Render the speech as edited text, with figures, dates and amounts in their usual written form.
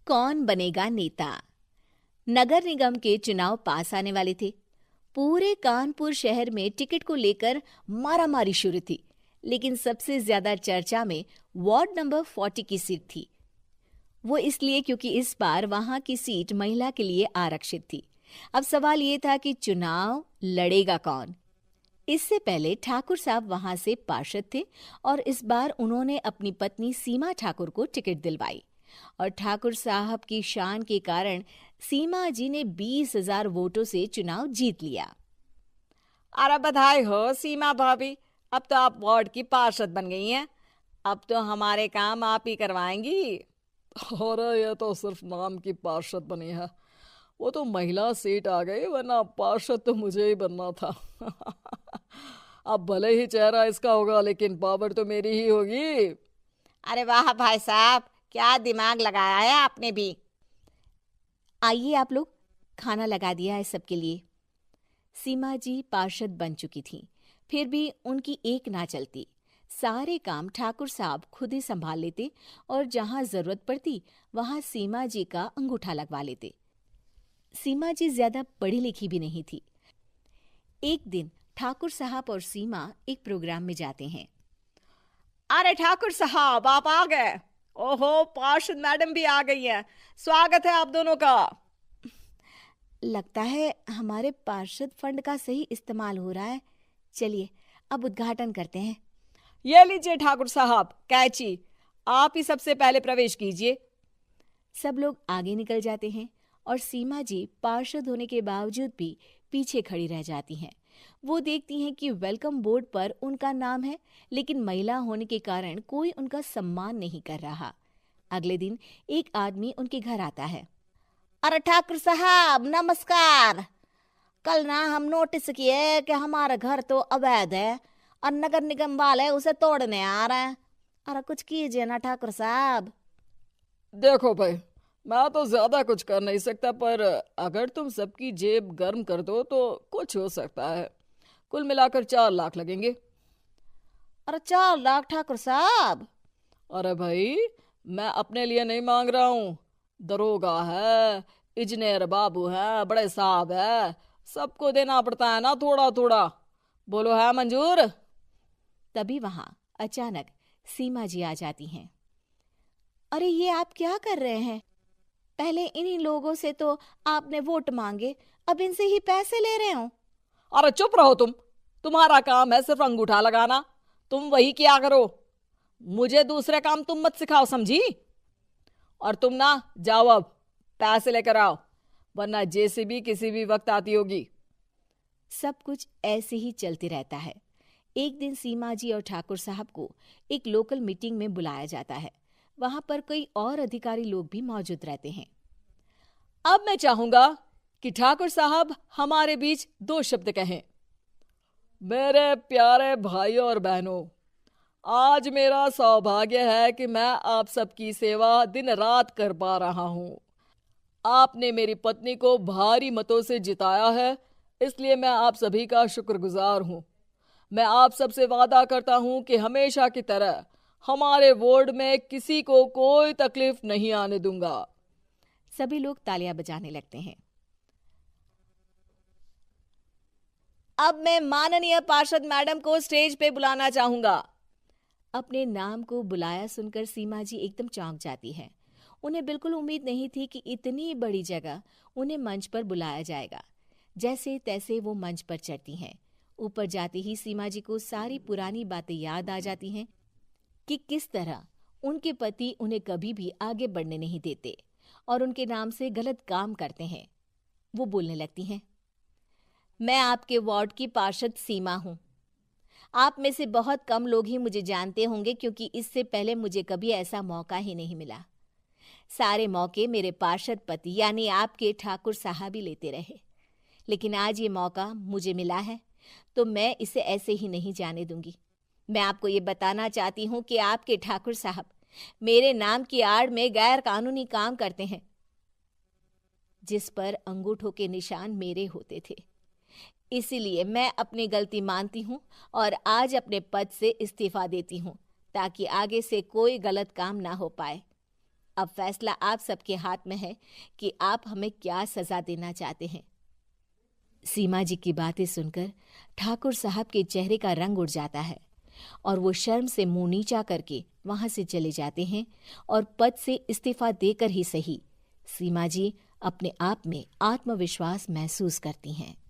कौन बनेगा नेता। नगर निगम के चुनाव पास आने वाले थे। पूरे कानपुर शहर में टिकट को लेकर मारामारी शुरू थी, लेकिन सबसे ज्यादा चर्चा में वार्ड नंबर 40 की सीट थी। वो इसलिए क्योंकि इस बार वहां की सीट महिला के लिए आरक्षित थी। अब सवाल ये था कि चुनाव लड़ेगा कौन। इससे पहले ठाकुर साहब वहां से पार्षद थे और इस बार उन्होंने अपनी पत्नी सीमा ठाकुर को टिकट दिलवाई और ठाकुर साहब की शान के कारण सीमा जी ने 20,000 वोटों से चुनाव जीत लिया। अरे बधाई हो सीमा भाभी, अब तो आप वार्ड की पार्षद बन गई हैं। अब तो हमारे काम आप ही करवाएंगी। अरे ये तो सिर्फ नाम की पार्षद बनी है, वो तो महिला सीट आ गई, वरना पार्षद तो मुझे ही बनना था। अब भले ही चेहरा इसका होगा, लेकिन पावर तो मेरी ही होगी। अरे वाह भाई साहब, क्या दिमाग लगाया है आपने भी। आइए आप लोग, खाना लगा दिया है सबके लिए। सीमा जी पार्षद बन चुकी थीं, फिर भी उनकी एक ना चलती। सारे काम ठाकुर साहब खुद ही संभाल लेते और जहां जरूरत पड़ती वहां सीमा जी का अंगूठा लगवा लेते। सीमा जी ज्यादा पढ़ी लिखी भी नहीं थी। एक दिन ठाकुर साहब और सीमा एक प्रोग्राम में जाते हैं। अरे ठाकुर साहब, आप आ गए। ओहो, पार्षद मैडम भी आ गई हैं। स्वागत है आप दोनों का। लगता है हमारे पार्षद फंड का सही इस्तेमाल हो रहा है। चलिए अब उद्घाटन करते हैं। ये लीजिए ठाकुर साहब कैची, आप ही सबसे पहले प्रवेश कीजिए। सब लोग आगे निकल जाते हैं और सीमा जी पार्षद होने के बावजूद भी पीछे खड़ी रह जाती हैं। वो देखती हैं कि वेलकम बोर्ड पर उनका नाम है, लेकिन महिला होने के कारण कोई उनका सम्मान नहीं कर रहा। अगले दिन एक आदमी उनके घर आता है। अरे ठाकुर साहब नमस्कार। कल ना हम नोटिस किए कि हमारा घर तो अवैध है और नगर निगम वाले उसे तोड़ने आ रहे हैं। अरे कुछ कीजिए ना ठाकुर साहब। देखो भाई, मैं तो ज्यादा कुछ कर नहीं सकता, पर अगर तुम सबकी जेब गर्म कर दो तो कुछ हो सकता है। कुल मिलाकर 4 लाख लगेंगे। अरे 4 लाख ठाकुर साहब? अरे भाई, मैं अपने लिए नहीं मांग रहा हूँ। दरोगा है, इंजीनियर बाबू है, बड़े साहब है, सबको देना पड़ता है ना थोड़ा थोड़ा। बोलो है मंजूर? तभी वहां अचानक सीमा जी आ जाती हैं। अरे ये आप क्या कर रहे हैं? पहले इन्हीं लोगों से तो आपने वोट मांगे, अब इनसे ही पैसे ले रहे हो। अरे चुप रहो तुम, तुम्हारा काम है सिर्फ अंगूठा लगाना, तुम वही किया करो। मुझे दूसरे काम तुम मत सिखाओ, समझी? और तुम ना जाओ, अब पैसे लेकर आओ, वरना जेसीबी किसी भी वक्त आती होगी। सब कुछ ऐसे ही चलते रहता है। एक दिन सीमा जी और ठाकुर साहब को एक लोकल मीटिंग में बुलाया जाता है। वहां पर कई और अधिकारी लोग भी मौजूद रहते हैं। अब मैं चाहूंगा कि ठाकुर साहब हमारे बीच 2 शब्द कहें। मेरे प्यारे भाइयों और बहनों, आज मेरा सौभाग्य है कि मैं आप सबकी सेवा दिन रात कर पा रहा हूं। आपने मेरी पत्नी को भारी मतों से जिताया है, इसलिए मैं आप सभी का शुक्रगुजार हूं। मैं आप सबसे वादा करता हूं कि हमेशा की तरह हमारे वार्ड में किसी को कोई तकलीफ नहीं आने दूंगा। सभी लोग तालियां बजाने लगते हैं। अब मैं माननीय पार्षद मैडम को स्टेज पे बुलाना चाहूंगा। अपने नाम को बुलाया सुनकर सीमा जी एकदम चौंक जाती है। उन्हें बिल्कुल उम्मीद नहीं थी कि इतनी बड़ी जगह उन्हें मंच पर बुलाया जाएगा। जैसे तैसे वो मंच पर चढ़ती हैं। ऊपर जाते ही सीमा जी को सारी पुरानी बातें याद आ जाती हैं कि किस तरह उनके पति उन्हें कभी भी आगे बढ़ने नहीं देते और उनके नाम से गलत काम करते हैं। वो बोलने लगती हैं। मैं आपके वार्ड की पार्षद सीमा हूं। आप में से बहुत कम लोग ही मुझे जानते होंगे, क्योंकि इससे पहले मुझे कभी ऐसा मौका ही नहीं मिला। सारे मौके मेरे पार्षद पति यानी आपके ठाकुर साहब ही लेते रहे, लेकिन आज ये मौका मुझे मिला है तो मैं इसे ऐसे ही नहीं जाने दूंगी। मैं आपको ये बताना चाहती हूँ कि आपके ठाकुर साहब मेरे नाम की आड़ में गैर कानूनी काम करते हैं, जिस पर अंगूठों के निशान मेरे होते थे। इसीलिए मैं अपनी गलती मानती हूँ और आज अपने पद से इस्तीफा देती हूँ, ताकि आगे से कोई गलत काम ना हो पाए। अब फैसला आप सबके हाथ में है कि आप हमें क्या सजा देना चाहते हैं। सीमा जी की बातें सुनकर ठाकुर साहब के चेहरे का रंग उड़ जाता है और वो शर्म से मुंह नीचा करके वहां से चले जाते हैं और पद से इस्तीफा देकर ही सही सीमा जी अपने आप में आत्मविश्वास महसूस करती हैं।